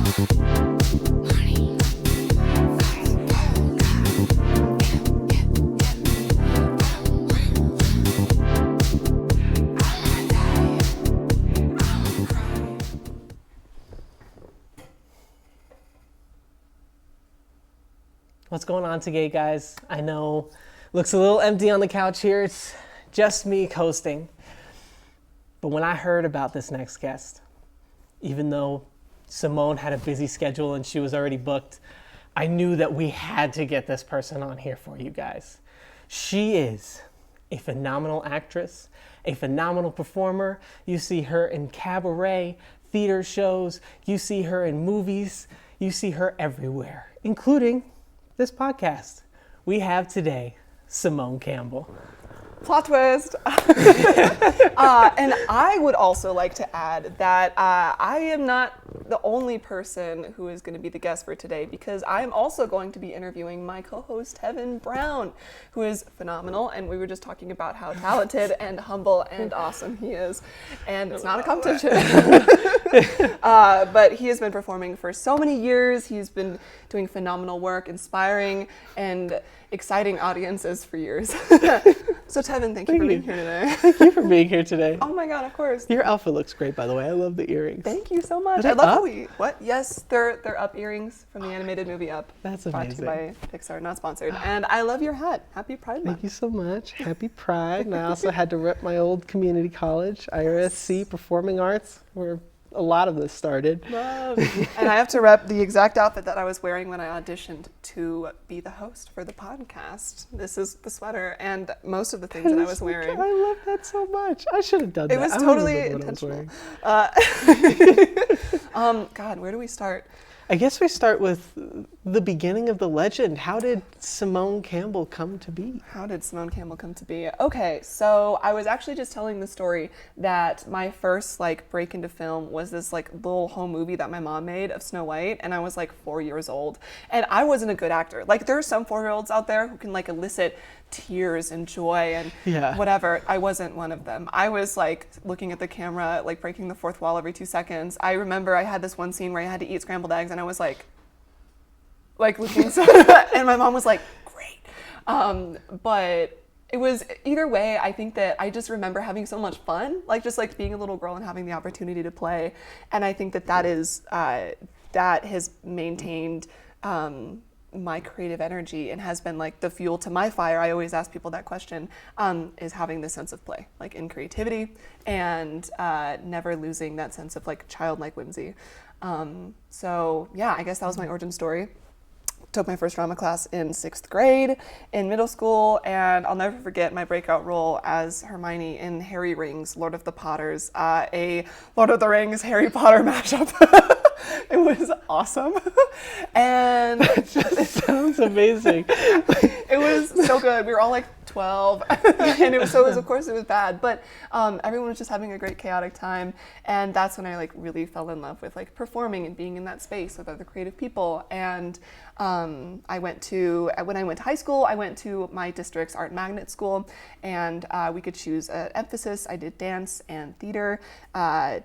What's going on today, guys? I know looks a little empty on the couch here. It's just me coasting. But when I heard about this next guest, even though Simone had a busy schedule and she was already booked, I knew that we had to get this person on here for you guys. She is a phenomenal actress, a phenomenal performer. You see her in cabaret, theater shows, you see her in movies, you see her everywhere, including this podcast. We have today Simone Campbell. Plot twist. And I would also like to add that I am not the only person who is going to be the guest for today, because I am also going to be interviewing my co-host Tevin Brown, who is phenomenal, and we were just talking about how talented and humble and awesome he is, and it's not a competition. But he has been performing for so many years. He's been doing phenomenal work, inspiring and exciting audiences for years. So Tevin, thank you for being here today. Thank you for being here today. Oh my God, of course. Your outfit looks great, by the way. I love the earrings. Thank you so much. I love how we, what? Yes, they're Up earrings from the animated movie Up. That's amazing. Brought to you by Pixar, not sponsored. And I love your hat. Happy Pride Month. Thank you so much. Happy Pride. And I also had to rep my old community college, IRSC Performing Arts, where a lot of this started. Love. And I have to rep the exact outfit that I was wearing when I auditioned to be the host for the podcast. This is the sweater and most of the things that I was wearing. I love that so much. I should have done that. It was totally intentional. God, where do we start? I guess we start with the beginning of the legend. How did Simone Campbell come to be? How did Simone Campbell come to be? Okay, so I was actually just telling the story that my first break into film was this little home movie that my mom made of Snow White, and I was 4 years old. And I wasn't a good actor. There are some 4-year-olds out there who can elicit tears and joy and whatever. I wasn't one of them. I was looking at the camera, breaking the fourth wall every 2 seconds. I remember I had this one scene where I had to eat scrambled eggs, and I was looking so, and my mom was great. But it was either way. I think that I just remember having so much fun, just being a little girl and having the opportunity to play. And I think that is that has maintained my creative energy and has been the fuel to my fire. I always ask people that question, is having this sense of play, in creativity, and never losing that sense of childlike whimsy. So yeah, I guess that was my origin story. Took my first drama class in 6th grade in middle school, and I'll never forget my breakout role as Hermione in Harry Rings, Lord of the Potters, a Lord of the Rings, Harry Potter mashup. It was awesome. And it sounds amazing. It was so good. We were all 12, and it was of course it was bad, but everyone was just having a great chaotic time, and that's when I really fell in love with performing and being in that space with other creative people. And when I went to high school, I went to my district's art magnet school, and we could choose an emphasis. I did dance and theater,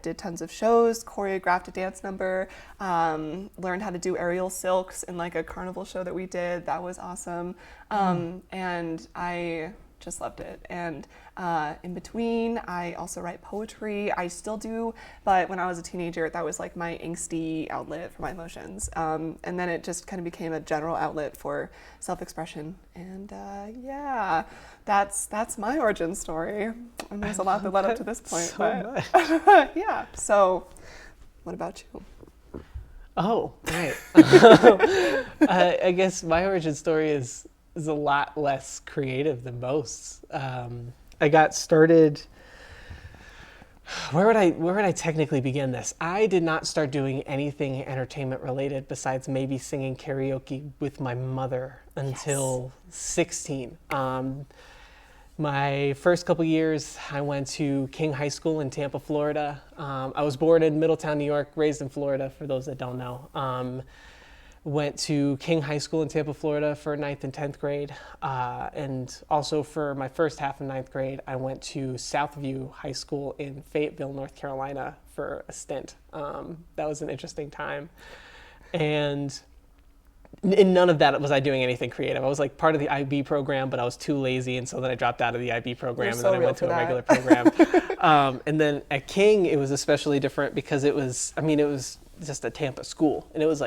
did tons of shows, choreographed a dance number, learned how to do aerial silks in a carnival show that we did. That was awesome. And I just loved it. And in between, I also write poetry. I still do, but when I was a teenager, that was my angsty outlet for my emotions. And then it just kind of became a general outlet for self-expression. And yeah, that's my origin story. And there's a lot that led up to this point. So but yeah, so what about you? Oh, right. I guess my origin story is a lot less creative than most. I got started. Where would I technically begin this? I did not start doing anything entertainment related besides maybe singing karaoke with my mother until 16. My first couple years, I went to King High School in Tampa, Florida. I was born in Middletown, New York, raised in Florida, for those that don't know. Went to King High School in Tampa, Florida for 9th and 10th grade. And also for my first half of 9th grade, I went to Southview High School in Fayetteville, North Carolina for a stint. That was an interesting time. And in none of that was I doing anything creative. I was like part of the IB program, but I was too lazy. And so then I dropped out of the IB program and then I went to a regular program. And then at King, it was especially different because it was just a Tampa school. And it was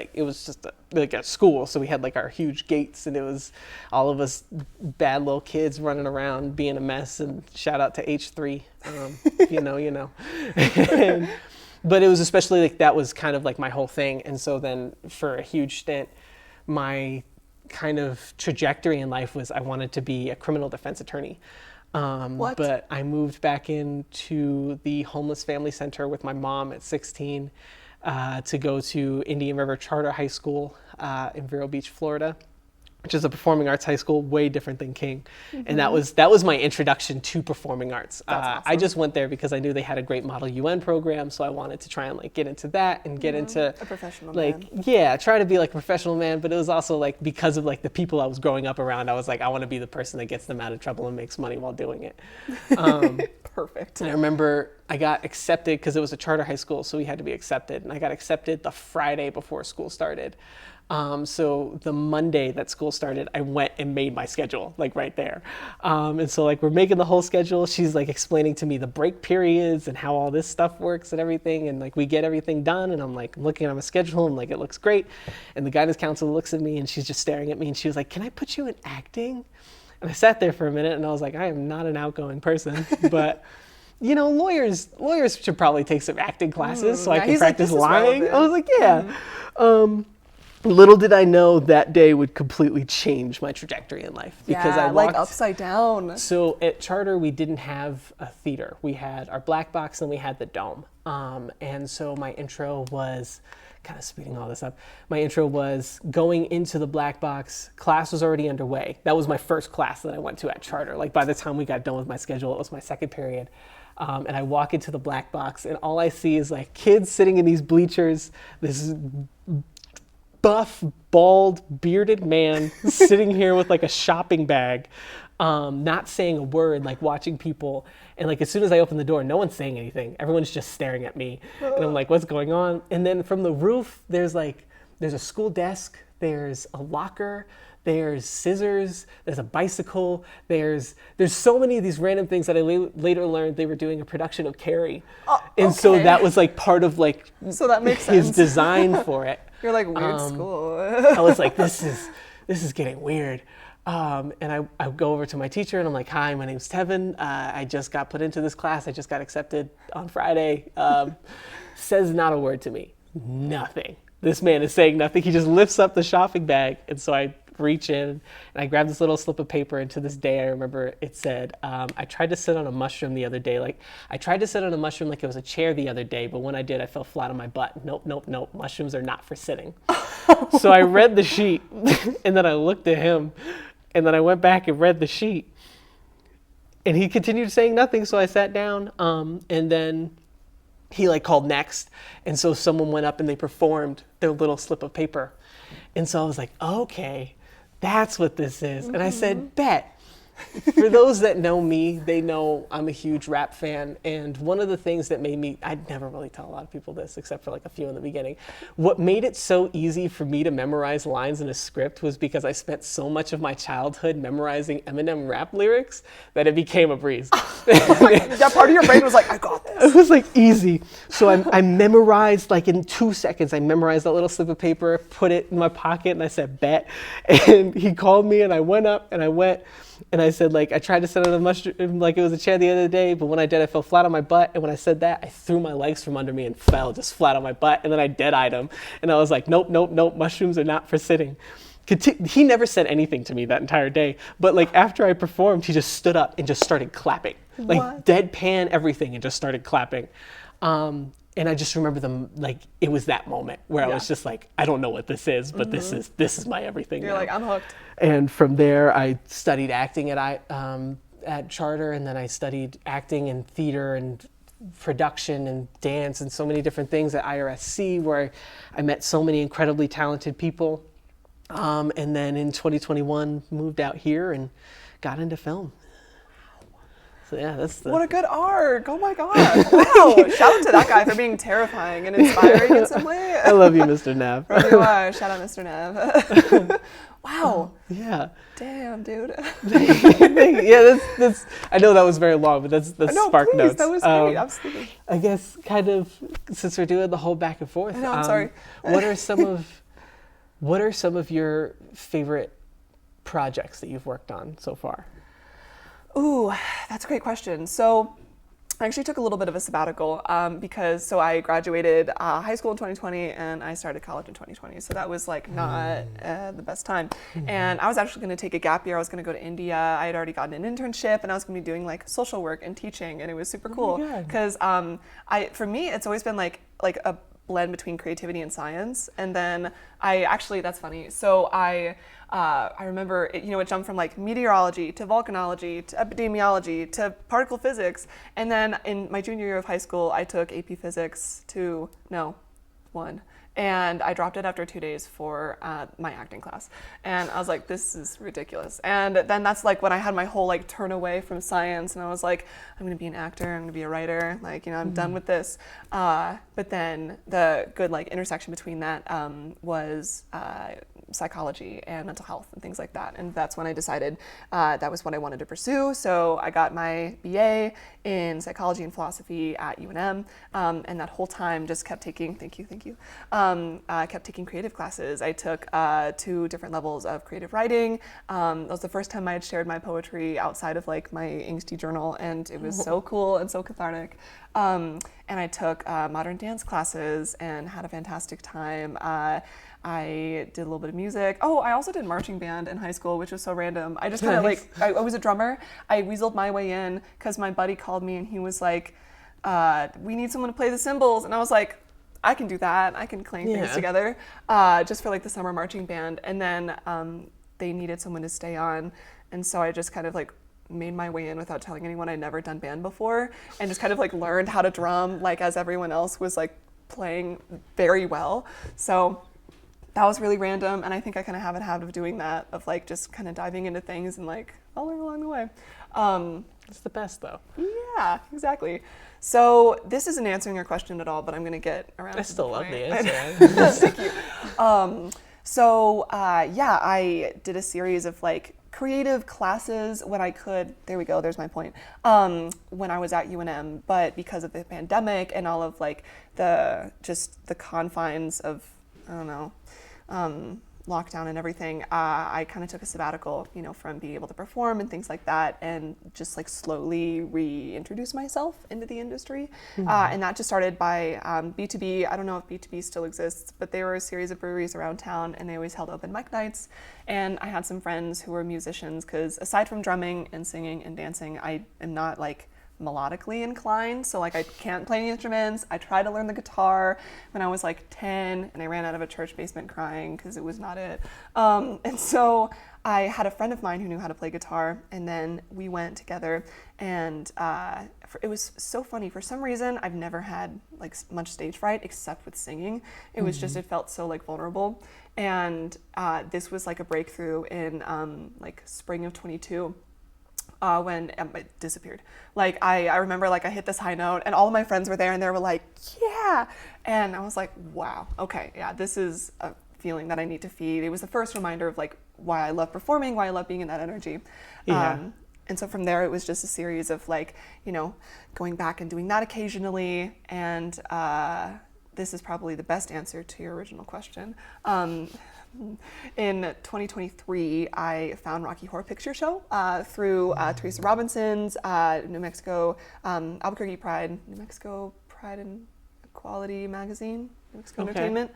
just like a school. So we had like our huge gates and it was all of us bad little kids running around being a mess, and shout out to H3. You know. But it was especially like that was kind of like my whole thing. And so then for a huge stint, my kind of trajectory in life was I wanted to be a criminal defense attorney. But I moved back into the homeless family center with my mom at 16 to go to Indian River Charter High School in Vero Beach, Florida, which is a performing arts high school, way different than King. And that was my introduction to performing arts. Awesome. I just went there because I knew they had a great Model UN program, so I wanted to try and like get into that and get into a professional like man. try to be like a professional man. But it was also like because of like the people I was growing up around, I was like I want to be the person that gets them out of trouble and makes money while doing it. Perfect. And I remember I got accepted because it was a charter high school, so we had to be accepted. And I got accepted the Friday before school started. So the Monday that school started, I went and made my schedule, like right there. And so like we're making the whole schedule. She's like explaining to me the break periods and how all this stuff works and everything. And like we get everything done. And I'm like looking at my schedule and like it looks great. And the guidance counselor looks at me and she's just staring at me and she was like, "Can I put you in acting?" And I sat there for a minute and I was like, I am not an outgoing person, but you know, lawyers should probably take some acting classes so I can practice lying. I was like, yeah. Little did I know that day would completely change my trajectory in life because I walked like upside down. So at Charter, we didn't have a theater. We had our black box and we had the dome. And so my intro was kind of speeding all this up. My intro was going into the black box. Class was already underway. That was my first class that I went to at Charter. Like by the time we got done with my schedule, it was my second period. And I walk into the black box and all I see is like kids sitting in these bleachers, this buff, bald, bearded man sitting here with like a shopping bag, not saying a word, like watching people. And like as soon as I open the door, no one's saying anything. Everyone's just staring at me. And I'm like, what's going on? And then from the roof, there's a school desk, there's a locker, there's scissors, there's a bicycle, there's so many of these random things that I later learned they were doing a production of Carrie. And so that was like part of like so that makes his sense. design for it. You're like, weird school. I was like, this is getting weird. And I go over to my teacher and I'm like, "Hi, my name's Tevin. I just got put into this class. I just got accepted on Friday." Says not a word to me. Nothing. This man is saying nothing. He just lifts up the shopping bag. And so I reach in and I grab this little slip of paper. And to this day, I remember it said, I tried to sit on a mushroom the other day. Like I tried to sit on a mushroom like it was a chair the other day. But when I did, I fell flat on my butt. Nope. Mushrooms are not for sitting. So I read the sheet and then I looked at him and then I went back and read the sheet and he continued saying nothing. So I sat down and then he like called next. And so someone went up and they performed their little slip of paper. And so I was like, okay, that's what this is. And I said, bet. For those that know me, they know I'm a huge rap fan. And one of the things that made me, I'd never really tell a lot of people this except for like a few in the beginning. What made it so easy for me to memorize lines in a script was because I spent so much of my childhood memorizing Eminem rap lyrics that it became a breeze. That part of your brain was like, I got this. It was like easy. So I memorized like in 2 seconds, I memorized that little slip of paper, put it in my pocket and I said, bet. And he called me and I went up and I went and I said, like, I tried to sit on a mushroom like it was a chair the other day, but when I did, I fell flat on my butt. And when I said that, I threw my legs from under me and fell just flat on my butt. And then I dead-eyed him. And I was like, nope, mushrooms are not for sitting. He never said anything to me that entire day. But like after I performed, he just stood up and just started clapping. Like deadpan everything and just started clapping. And I just remember them, like, it was that moment where I was just like, I don't know what this is, but this is my everything. You're like, I'm hooked. And from there, I studied acting at Charter, and then I studied acting and theater and production and dance and so many different things at IRSC, where I met so many incredibly talented people. And then in 2021, moved out here and got into film. So yeah, that's the... What a good arc. Oh my God. Wow. Shout out to that guy for being terrifying and inspiring in some way. I love you, Mr. Nav. You are. Shout out, Mr. Nav. Wow. Yeah. Damn, dude. Yeah, that's. I know that was very long, but that's No, spark please. notes. That was great. Absolutely. I guess kind of since we're doing the whole back and forth. No, I'm sorry. What are some of your favorite projects that you've worked on so far? Ooh, that's a great question. So I actually took a little bit of a sabbatical because I graduated high school in 2020 and I started college in 2020. So that was like not the best time. And I was actually going to take a gap year. I was going to go to India. I had already gotten an internship and I was going to be doing like social work and teaching, and it was super cool because for me it's always been like a blend between creativity and science. And then that's funny. So I remember it jumped from like meteorology to volcanology to epidemiology to particle physics. And then in my junior year of high school, I took AP Physics 1. And I dropped it after 2 days for my acting class. And I was like, this is ridiculous. And then that's like when I had my whole like turn away from science. And I was like, I'm gonna be an actor, I'm gonna be a writer. Like, I'm done with this. But then the good like intersection between that was psychology and mental health and things like that. And that's when I decided that was what I wanted to pursue. So I got my BA in psychology and philosophy at UNM. And that whole time just kept taking, thank you. Kept taking creative classes. I took 2 different levels of creative writing. That was the first time I had shared my poetry outside of like my angsty journal, and it was so cool and so cathartic. And I took modern dance classes and had a fantastic time. I did a little bit of music. Oh, I also did marching band in high school, which was so random. I just kind of I was a drummer. I weaseled my way in because my buddy called me and he was like, we need someone to play the cymbals. And I was like, I can do that. I can clang things together just for like the summer marching band. And then they needed someone to stay on. And so I just kind of like made my way in without telling anyone. I'd never done band before, and just kind of like learned how to drum like as everyone else was like playing very well. So that was really random, and I think I kind of have a habit of doing that, of like just kind of diving into things and like I'll learn along the way. It's the best though. Yeah, exactly. So this isn't answering your question at all, but I'm going to get around. I still love the point. answer. Thank you. I did a series of like creative classes when I could. There we go. There's my point. When I was at UNM, but because of the pandemic and all of like the confines of, I don't know, lockdown and everything, I kind of took a sabbatical, from being able to perform and things like that, and just like slowly reintroduce myself into the industry. And that just started by B2B. I don't know if B2B still exists, but they were a series of breweries around town, and they always held open mic nights. And I had some friends who were musicians, because aside from drumming and singing and dancing, I am not like melodically inclined, so like I can't play any instruments. I tried to learn the guitar when I was like 10, and I ran out of a church basement crying because it was not it. And so I had a friend of mine who knew how to play guitar, and then we went together, and it was so funny. For some reason, I've never had like much stage fright except with singing. It was just, it felt so like vulnerable. And this was like a breakthrough in like spring of 22. When it disappeared. Like I remember like I hit this high note and all of my friends were there and they were like, yeah. And I was like, wow, okay, yeah, this is a feeling that I need to feed. It was the first reminder of like why I love performing, why I love being in that energy. Yeah. And so from there it was just a series of like, going back and doing that occasionally. And this is probably the best answer to your original question. In 2023, I found Rocky Horror Picture Show through Teresa Robinson's New Mexico Albuquerque Pride, New Mexico Pride and Equality magazine, New Mexico Entertainment,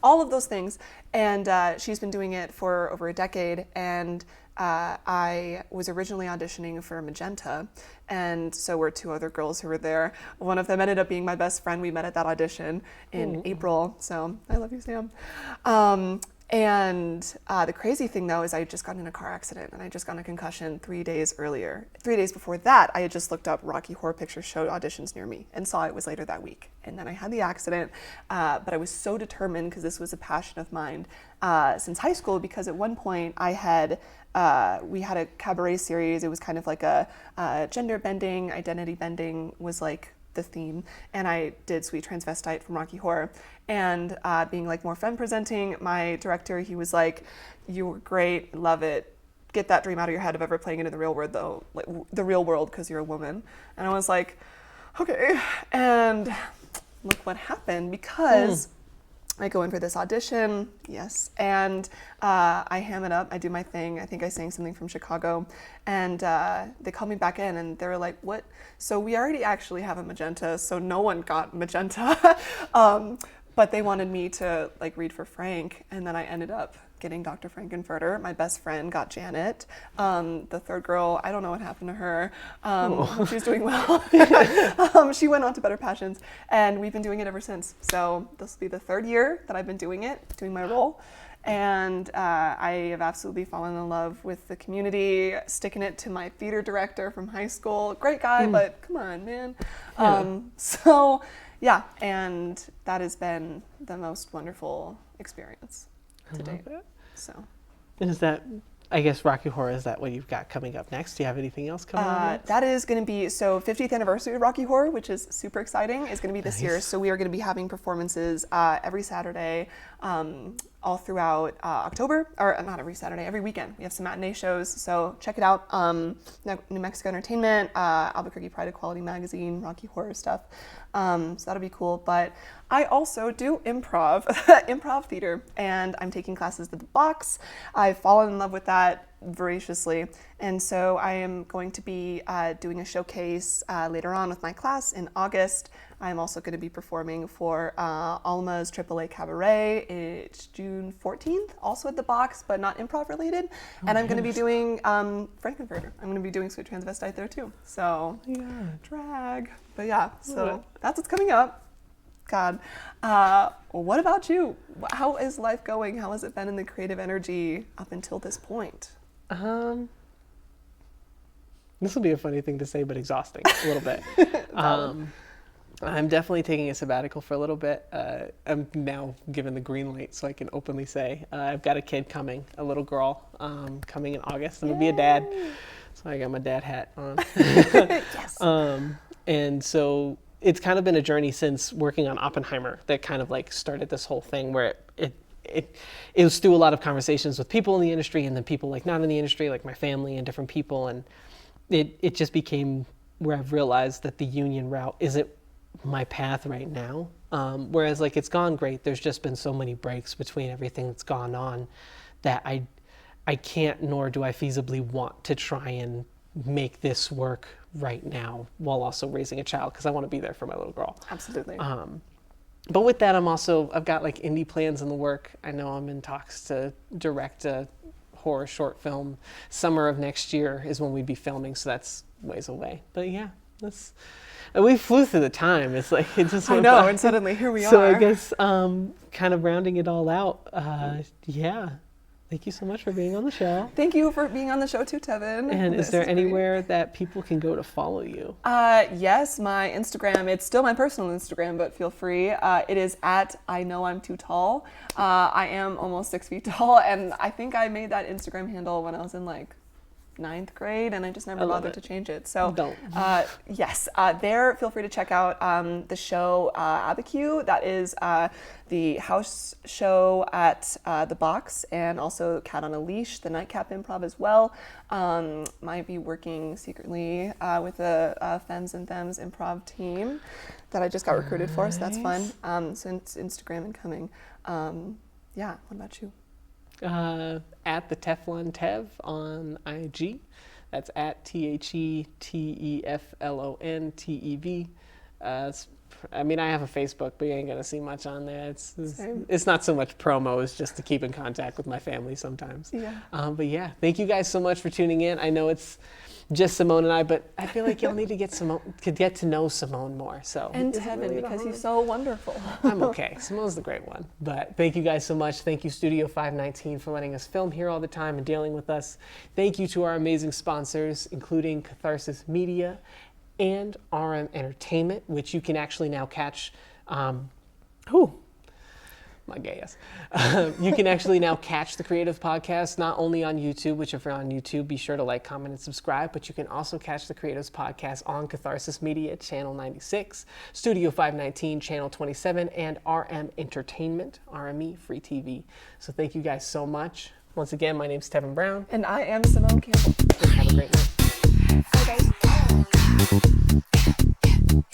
all of those things. And she's been doing it for over a decade. And I was originally auditioning for Magenta, and so were 2 other girls who were there. One of them ended up being my best friend. We met at that audition in April, so I love you, Sam. And the crazy thing, though, is I had just gotten in a car accident and I just got a concussion 3 days earlier. 3 days before that, I had just looked up Rocky Horror Picture Show auditions near me and saw it was later that week. And then I had the accident, but I was so determined because this was a passion of mine since high school, because at one point I had we had a cabaret series. It was kind of like a gender bending, identity bending was like the theme, and I did Sweet Transvestite from Rocky Horror. And being like more femme presenting, my director, he was like, "You were great, love it. Get that dream out of your head of ever playing it in the real world, though, like the real world, because you're a woman." And I was like, "Okay." And look what happened, because I go in for this audition, yes, and I ham it up. I do my thing. I think I sang something from Chicago, and they called me back in, and they were like, "What?" So we already actually have a magenta, so no one got magenta, but they wanted me to like read for Frank, and then I ended up getting Dr. Frankenfurter. My best friend got Janet. The third girl, I don't know what happened to her. She's doing well. She went on to Better Passions, and we've been doing it ever since. So this will be the 3rd year that I've been doing it, doing my role. And I have absolutely fallen in love with the community, sticking it to my theater director from high school. Great guy, but come on, man. So yeah, and that has been the most wonderful experience to date. So, And is that, I guess, Rocky Horror, is that what you've got coming up next? Do you have anything else coming up next? That is going to be, so 50th anniversary of Rocky Horror, which is super exciting, is going to be this year. So we are going to be having performances every Saturday, all throughout October, or not every Saturday, every weekend. We have some matinee shows, so check it out. New Mexico Entertainment, Albuquerque Pride Equality Magazine, Rocky Horror stuff. So that'll be cool. But I also do improv theater, and I'm taking classes at the Box. I've fallen in love with that voraciously, and so I am going to be doing a showcase later on with my class in August. I'm also going to be performing for Alma's AAA Cabaret. It's June 14th, also at the Box, but not improv related. And I'm going to be doing Frankenfurter. I'm going to be doing Sweet Transvestite there too. So drag. But yeah, so that's what's coming up. God. What about you? How is life going? How has it been in the creative energy up until this point? This will be a funny thing to say, but exhausting a little bit. I'm definitely taking a sabbatical for a little bit. I'm now given the green light, so I can openly say I've got a kid coming, a little girl, coming in August. I'm gonna be a dad, so I got my dad hat on. Yes. And so it's kind of been a journey since working on Oppenheimer that kind of like started this whole thing where it was through a lot of conversations with people in the industry, and then people like not in the industry, like my family and different people, and it just became where I've realized that the union route isn't my path right now. Whereas like it's gone great. There's just been so many breaks between everything that's gone on that I can't, nor do I feasibly want to try and make this work right now while also raising a child, because I want to be there for my little girl. Absolutely. But with that, I've got like indie plans in the work. I know I'm in talks to direct a horror short film. Summer of next year is when we'd be filming, so that's ways away. But yeah, we flew through the time. It's like it just I went know, by. and suddenly here we are. So I guess kind of rounding it all out. Yeah, thank you so much for being on the show. Thank you for being on the show too, Tevin. And This is there is great. anywhere that people can go to follow you? Yes, my Instagram. It's still my personal Instagram, but feel free. It is at I know I'm too tall. I am almost 6 feet tall, and I think I made that Instagram handle when I was in like 9th grade, and I just never bothered to change it. So yes, there, feel free to check out the show Abiquiu. That is the house show at the Box, and also Cat on a Leash, the Nightcap Improv as well. Might be working secretly with the Femmes and Thems improv team that I just got recruited for, so that's fun. So it's Instagram incoming. Yeah, what about you? At the Teflon Tev on IG. That's at TheTeflonTev. I mean, I have a Facebook, but you ain't gonna see much on there. It's not so much promo, it's just to keep in contact with my family sometimes. Yeah. But yeah, thank you guys so much for tuning in. I know it's just Simone and I, but I feel like y'all need to get to know Simone more. So And is it Tevin, really because hard? he's so wonderful. I'm okay. Simone's the great one. But thank you guys so much. Thank you, Studio 519, for letting us film here all the time and dealing with us. Thank you to our amazing sponsors, including Catharsis Media and RM Entertainment, which you can actually now catch. My gay ass. You can actually now catch the Creative Podcast, not only on YouTube, which if you're on YouTube, be sure to like, comment, and subscribe, but you can also catch the Creatives Podcast on Catharsis Media, Channel 96, Studio 519, Channel 27, and RM Entertainment, RME, Free TV. So thank you guys so much. Once again, my name's Tevin Brown. And I am Simone Campbell. And have a great night. Bye, guys.